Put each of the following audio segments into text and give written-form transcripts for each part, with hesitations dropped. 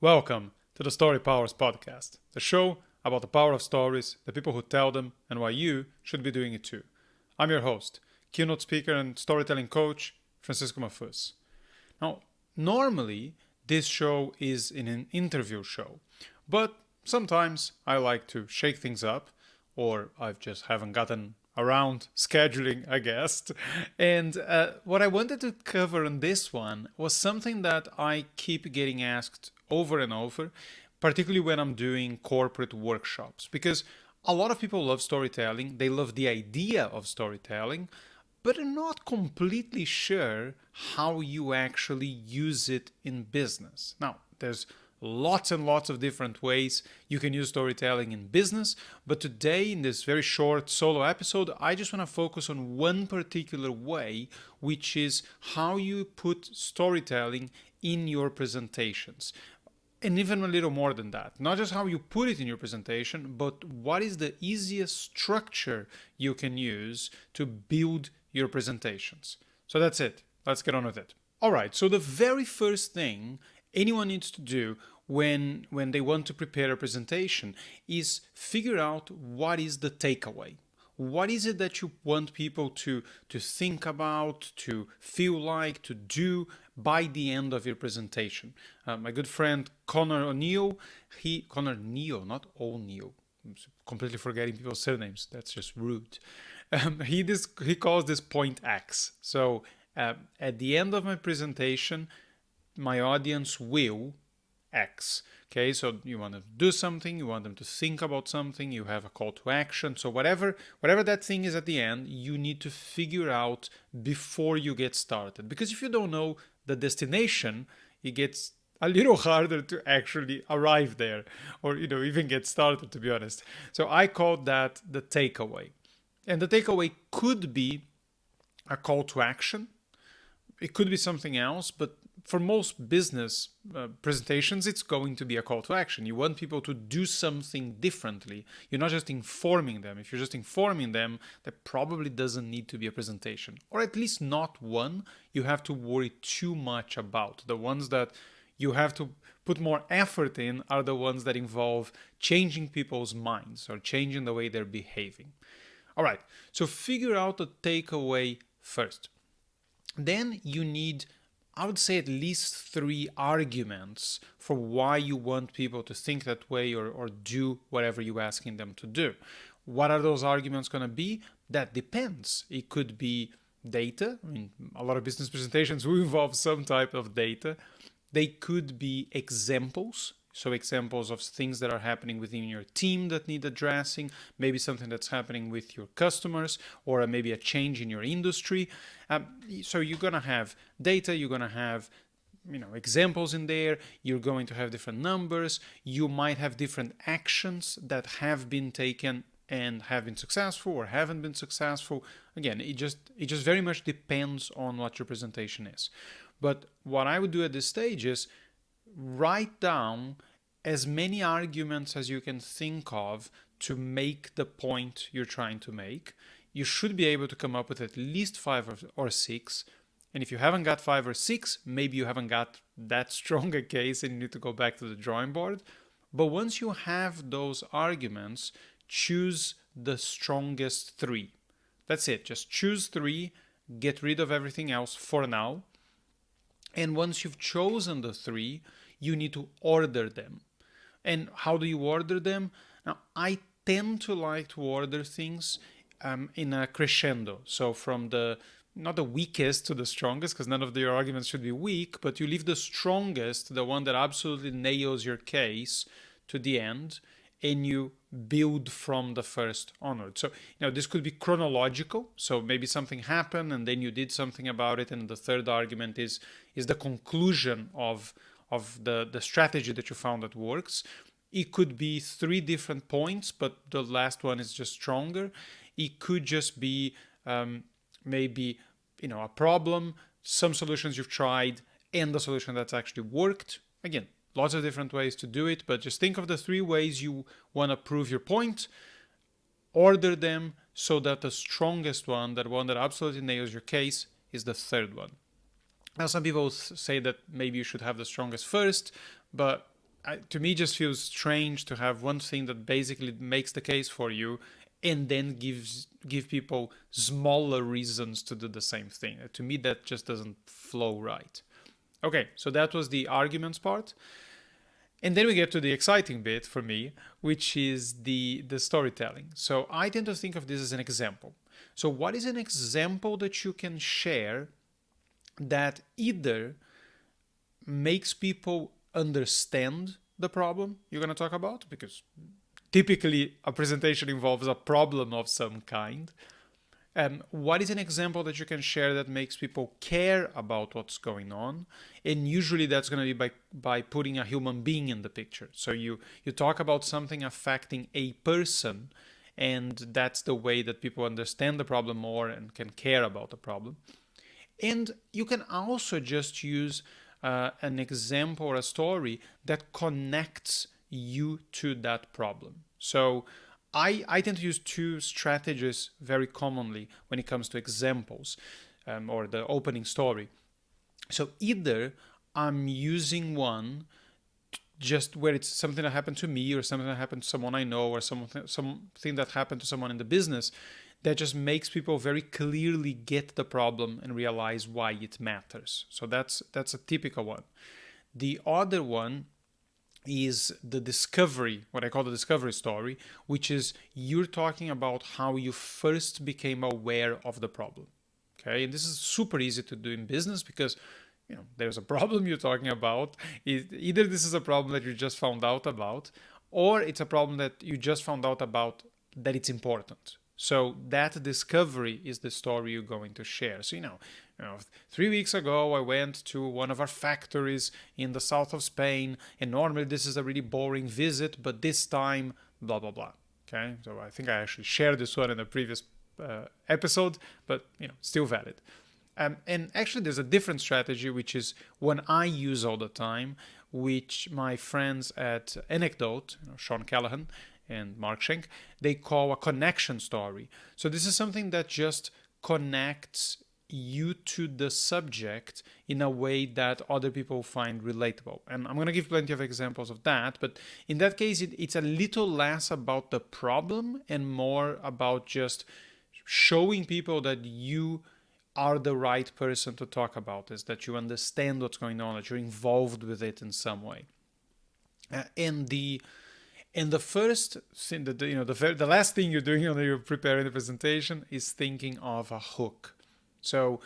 Welcome to the Storypowers Podcast, the show about the power of stories, the people who tell them, and why you should be doing it too. I'm your host, keynote speaker and storytelling coach, Francisco Mahfuz. Now, normally, this show is an interview show, but sometimes I like to shake things up, or I just haven't gotten around scheduling a guest. And what I wanted to cover on this one was something that I keep getting asked over and over, particularly when I'm doing corporate workshops, because a lot of people love storytelling. They love the idea of storytelling, but are not completely sure how you actually use it in business. Now, there's lots and lots of different ways you can use storytelling in business, but today in this very short solo episode, I just want to focus on one particular way, which is how you put storytelling in your presentations. And even a little more than that, not just how you put it in your presentation, but what is the easiest structure you can use to build your presentations. So that's it. Let's get on with it. All right, so the very first thing anyone needs to do when they want to prepare a presentation is figure out what is the takeaway. What is it that you want people to think about, to feel like, to do by the end of your presentation? My good friend Connor O'Neill, Connor Neal, not O'Neill. I'm completely forgetting people's surnames. That's just rude. He calls this point X. So at the end of my presentation, my audience will X. Okay, so you want them to do something, you want them to think about something, you have a call to action. So whatever that thing is at the end, you need to figure out before you get started. Because if you don't know the destination, it gets a little harder to actually arrive there or even get started, to be honest. So I call that the takeaway. And the takeaway could be a call to action. It could be something else, but for most business presentations, it's going to be a call to action. You want people to do something differently. You're not just informing them. If you're just informing them, that probably doesn't need to be a presentation, or at least not one you have to worry too much about. The ones that you have to put more effort in are the ones that involve changing people's minds or changing the way they're behaving. All right, so figure out the takeaway first. Then you need, I would say, at least 3 arguments for why you want people to think that way or do whatever you're asking them to do. What are those arguments going to be? That depends. It could be data. I mean, a lot of business presentations will involve some type of data. They could be examples. So examples of things that are happening within your team that need addressing, maybe something that's happening with your customers, or maybe a change in your industry. So you're going to have data, you're going to have examples in there, you're going to have different numbers, you might have different actions that have been taken and have been successful or haven't been successful. Again, it just very much depends on what your presentation is. But what I would do at this stage is write down as many arguments as you can think of to make the point you're trying to make. You should be able to come up with at least 5 or 6. And if you haven't got 5 or 6, maybe you haven't got that strong a case and you need to go back to the drawing board. But once you have those arguments, choose the strongest 3. That's it. Just choose 3, get rid of everything else for now. And once you've chosen the 3, you need to order them. And how do you order them? Now, I tend to like to order things in a crescendo. So from not the weakest to the strongest, because none of your arguments should be weak, but you leave the strongest, the one that absolutely nails your case, to the end, and you build from the first onward. So, this could be chronological. So maybe something happened and then you did something about it. And the third argument is the conclusion of the strategy that you found that works. It could be 3 different points, but the last one is just stronger. It could just be maybe, a problem, some solutions you've tried, and the solution that's actually worked. Again, lots of different ways to do it, but just think of the 3 ways you want to prove your point, order them so that the strongest one, that one that absolutely nails your case, is the third one. Now, some people say that maybe you should have the strongest first, but to me just feels strange to have one thing that basically makes the case for you and then give people smaller reasons to do the same thing. To me, that just doesn't flow right. Okay, so that was the arguments part. And then we get to the exciting bit for me, which is the storytelling. So I tend to think of this as an example. So what is an example that you can share that either makes people understand the problem you're going to talk about? Because typically a presentation involves a problem of some kind. What is an example that you can share that makes people care about what's going on? And usually that's going to be by putting a human being in the picture. So you talk about something affecting a person, and that's the way that people understand the problem more and can care about the problem. And you can also just use an example or a story that connects you to that problem. So I tend to use two strategies very commonly when it comes to examples or the opening story. So either I'm using one just where it's something that happened to me or something that happened to someone I know or something that happened to someone in the business that just makes people very clearly get the problem and realize why it matters. So that's a typical one. The other one is the discovery, what I call the discovery story, which is you're talking about how you first became aware of the problem. Okay, and this is super easy to do in business because there's a problem you're talking about. Either this is a problem that you just found out about, or it's a problem that you just found out about that it's important. So that discovery is the story you're going to share. So 3 weeks ago I went to one of our factories in the south of Spain, and normally this is a really boring visit, but this time blah blah blah. Okay, so I think I actually shared this one in a previous episode, but still valid. And actually there's a different strategy, which is one I use all the time, which my friends at Anecdote, Sean Callahan and Mark Schenk, they call a connection story. So this is something that just connects you to the subject in a way that other people find relatable. And I'm going to give plenty of examples of that, but in that case, it's a little less about the problem and more about just showing people that you are the right person to talk about this, that you understand what's going on, that you're involved with it in some way. And the first thing, the last thing you're doing when you're preparing the presentation is thinking of a hook. So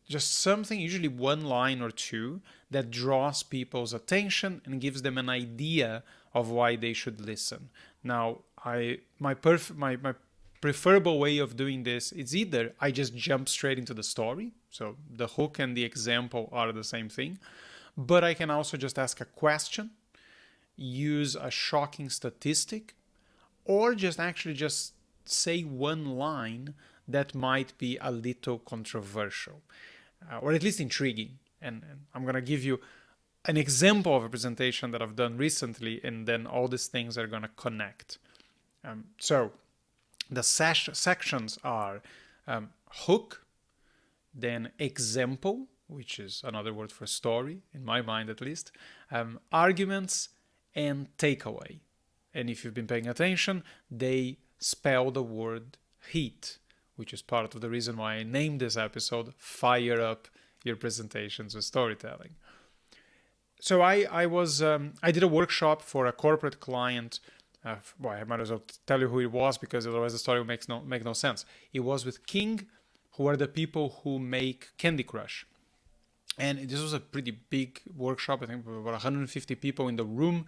just something, usually one line or two, that draws people's attention and gives them an idea of why they should listen. Now, my preferable way of doing this is either I just jump straight into the story, so the hook and the example are the same thing, but I can also just ask a question, use a shocking statistic, or just say one line that might be a little controversial, or at least intriguing. And I'm going to give you an example of a presentation that I've done recently, and then all these things are going to connect. So the sections are hook, then example, which is another word for story, in my mind at least, arguments, and takeaway. And if you've been paying attention, they spell the word heat, which is part of the reason why I named this episode Fire Up Your Presentations with Storytelling. So I did a workshop for a corporate client. I might as well tell you who it was, because otherwise the story will make no sense. It was with King, who are the people who make Candy Crush. And this was a pretty big workshop. I think about 150 people in the room.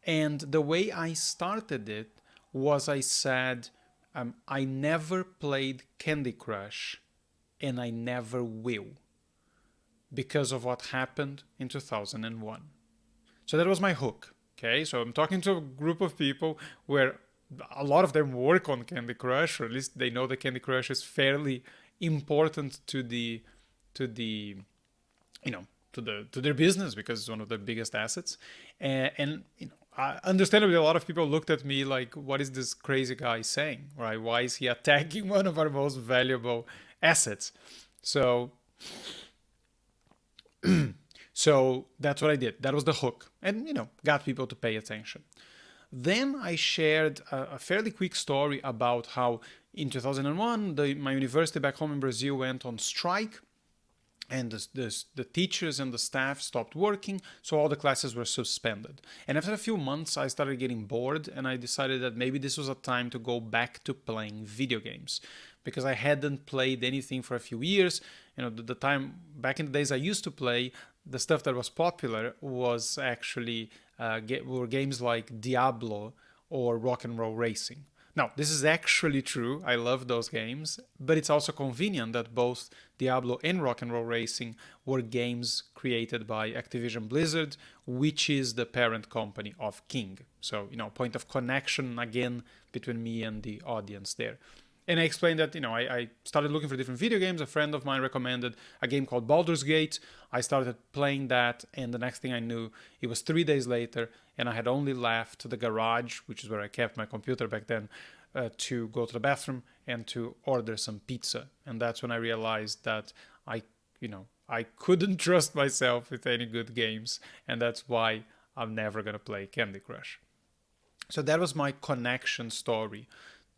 And the way I started it was I said, I never played Candy Crush, and I never will, because of what happened in 2001. So that was my hook. Okay, so I'm talking to a group of people where a lot of them work on Candy Crush, or at least they know that Candy Crush is fairly important to their business, because it's one of their biggest assets. And understandably, a lot of people looked at me like, what is this crazy guy saying, right? Why is he attacking one of our most valuable assets? So So that's what I did. That was the hook, and got people to pay attention. Then I shared a fairly quick story about how in 2001 my university back home in Brazil went on strike, and the teachers and the staff stopped working, so all the classes were suspended. And after a few months, I started getting bored, and I decided that maybe this was a time to go back to playing video games, because I hadn't played anything for a few years. The time back in the days I used to play, the stuff that was popular was actually were games like Diablo or Rock and Roll Racing. Now, this is actually true. I love those games, but it's also convenient that both Diablo and Rock and Roll Racing were games created by Activision Blizzard, which is the parent company of King. So, point of connection again between me and the audience there. And I explained that, I started looking for different video games. A friend of mine recommended a game called Baldur's Gate. I started playing that, and the next thing I knew, it was 3 days later, and I had only left the garage, which is where I kept my computer back then, to go to the bathroom and to order some pizza. And that's when I realized that I couldn't trust myself with any good games, and that's why I'm never going to play Candy Crush. So that was my connection story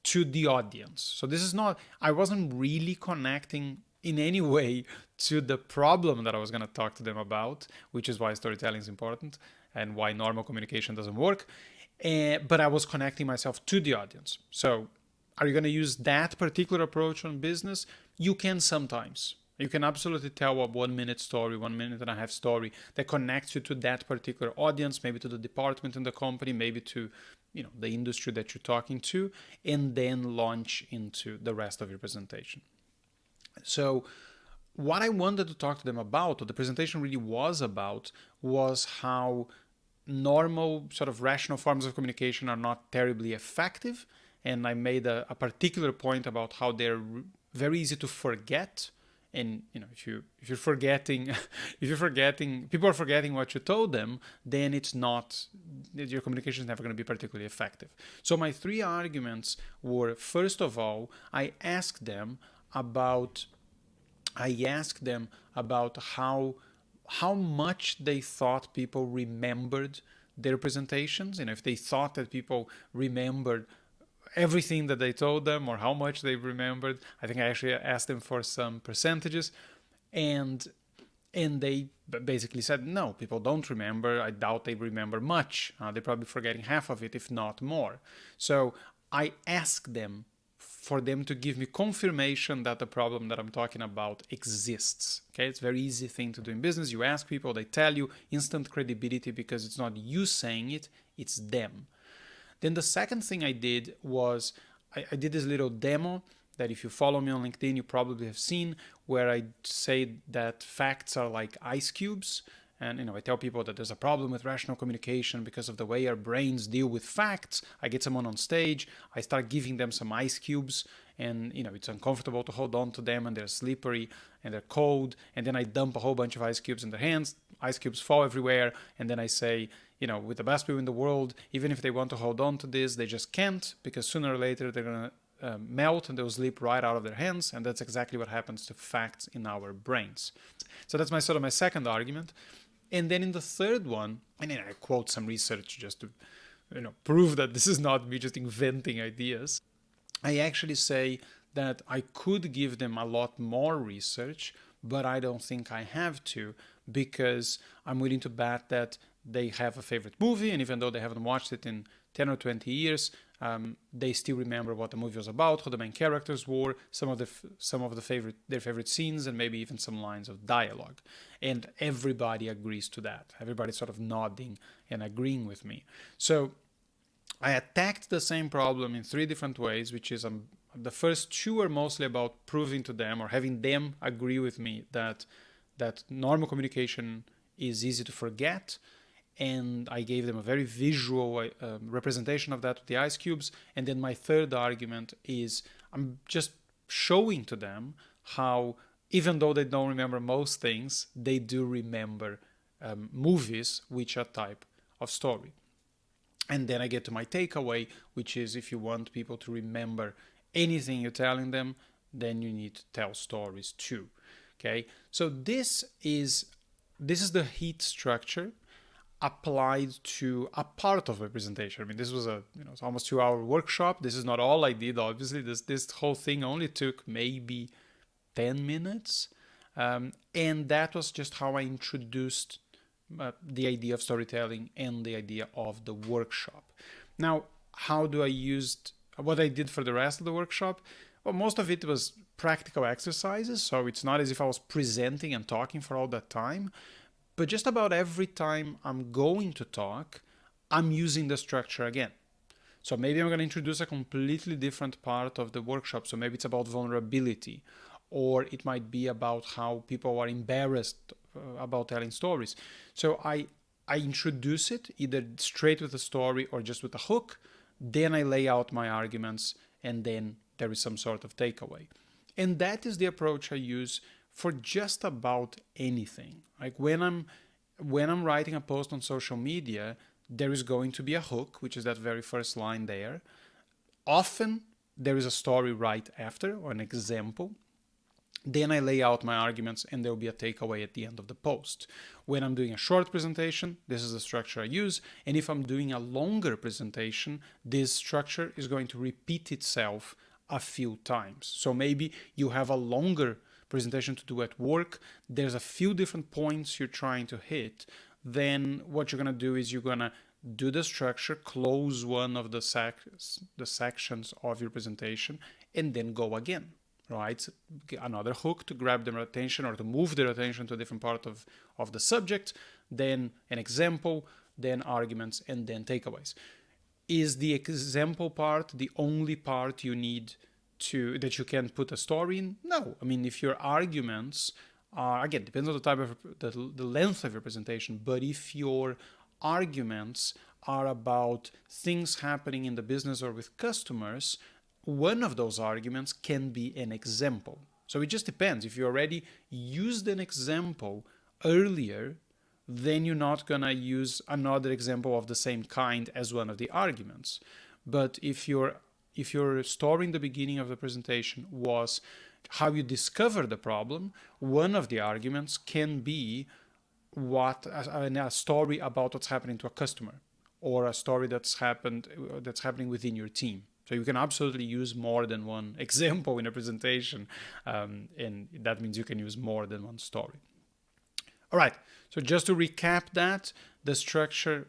to the audience. So this is not, I wasn't really connecting in any way to the problem that I was going to talk to them about, which is why storytelling is important and why normal communication doesn't work. But I was connecting myself to the audience. So are you going to use that particular approach on business? You can sometimes. You can absolutely tell a 1 minute story, 1 minute and a half story that connects you to that particular audience, maybe to the department in the company, maybe to the industry that you're talking to, and then launch into the rest of your presentation. So what I wanted to talk to them about, or the presentation really was about, was how normal sort of rational forms of communication are not terribly effective. And I made a particular point about how they're very easy to forget. And if you're forgetting, people are forgetting what you told them, then your communication is never going to be particularly effective. So my 3 arguments were: first of all, I asked them about how much they thought people remembered their presentations. If they thought that people remembered everything that they told them, or how much they remembered. I think I actually asked them for some percentages, and they basically said, no, people don't remember. I doubt they remember much. They're probably forgetting half of it, if not more. So I asked them for them to give me confirmation that the problem that I'm talking about exists. Okay, it's a very easy thing to do in business. You ask people, they tell you, instant credibility, because it's not you saying it, it's them. Then the second thing I did was I did this little demo that if you follow me on LinkedIn, you probably have seen, where I say that facts are like ice cubes. And, I tell people that there's a problem with rational communication because of the way our brains deal with facts. I get someone on stage, I start giving them some ice cubes, and, it's uncomfortable to hold on to them, and they're slippery and they're cold. And then I dump a whole bunch of ice cubes in their hands. Ice cubes fall everywhere. And then I say, with the best will in the world, even if they want to hold on to this, they just can't, because sooner or later they're going to melt and they'll slip right out of their hands. And that's exactly what happens to facts in our brains. So that's my second argument. And then in the third one, and then I quote some research just to prove that this is not me just inventing ideas. I actually say that I could give them a lot more research, but I don't think I have to, because I'm willing to bet that they have a favorite movie, and even though they haven't watched it in 10 or 20 years, they still remember what the movie was about, who the main characters were, some of their favorite scenes, and maybe even some lines of dialogue. And everybody agrees to that. Everybody's sort of nodding and agreeing with me. So I attacked the same problem in 3 different ways, which is the first 2 are mostly about proving to them, or having them agree with me, that normal communication is easy to forget. And I gave them a very visual representation of that with the ice cubes. And then my third argument is I'm just showing to them how, even though they don't remember most things, they do remember movies, which are type of story. And then I get to my takeaway, which is if you want people to remember anything you're telling them, then you need to tell stories too. Okay, so this is this is the heat structure applied to a part of a presentation. I mean, this was it's almost 2-hour workshop. This is not all I did, obviously. This whole thing only took maybe 10 minutes. And that was just how I introduced the idea of storytelling and the idea of the workshop. Now, how do I use what I did for the rest of the workshop? Well, most of it was practical exercises, so it's not as if I was presenting and talking for all that time. But just about every time I'm going to talk, I'm using the structure again. So maybe I'm going to introduce a completely different part of the workshop. So maybe it's about vulnerability, or it might be about how people are embarrassed about telling stories. So I introduce it either straight with a story or just with a hook. Then I lay out my arguments, and then there is some sort of takeaway. And that is the approach I use for just about anything. Like when I'm writing a post on social media, there is going to be a hook, which is that very first line there. Often there is a story right after, or an example. Then I lay out my arguments, and there will be a takeaway at the end of the post. When I'm doing a short presentation, this is the structure I use. And if I'm doing a longer presentation, this structure is going to repeat itself a few times. So maybe you have a longer presentation to do at work. There's a few different points you're trying to hit. Then what you're going to do is you're going to do the structure, close one of the sections of your presentation, and then go again. Right? Another hook to grab their attention or to move their attention to a different part of the subject, then an example, then arguments, and then takeaways. Is the example part the only part you need that you can put a story in? No. I mean, if your arguments are, again, depends on the type of the length of your presentation, but if your arguments are about things happening in the business or with customers, one of those arguments can be an example. So it just depends. If you already used an example earlier, then you're not going to use another example of the same kind as one of the arguments. But if your story in the beginning of the presentation was how you discover the problem, one of the arguments can be a story about what's happening to a customer, or a story that's happening within your team. So you can absolutely use more than one example in a presentation, and that means you can use more than one story. All right. So just to recap that, the structure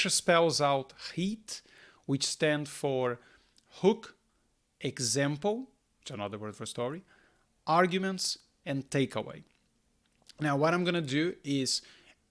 spells out HEAT, which stands for hook, example, which is another word for story, arguments, and takeaway. Now, what I'm going to do is,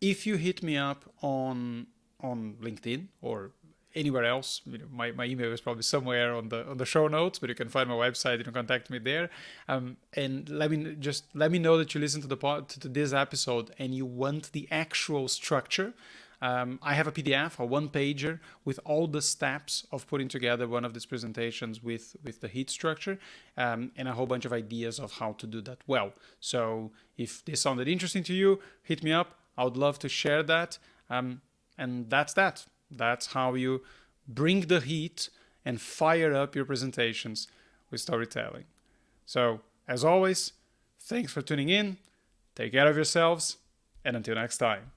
if you hit me up on LinkedIn or anywhere else, my email is probably somewhere on the show notes, but you can find my website. You can contact me there, and let me know that you listen to this episode and you want the actual structure. I have a PDF, a one-pager with all the steps of putting together one of these presentations with the HEAT structure, and a whole bunch of ideas of how to do that well. So if this sounded interesting to you, hit me up. I would love to share that, and that's that. That's how you bring the heat and fire up your presentations with storytelling. So, as always, thanks for tuning in. Take care of yourselves, and until next time.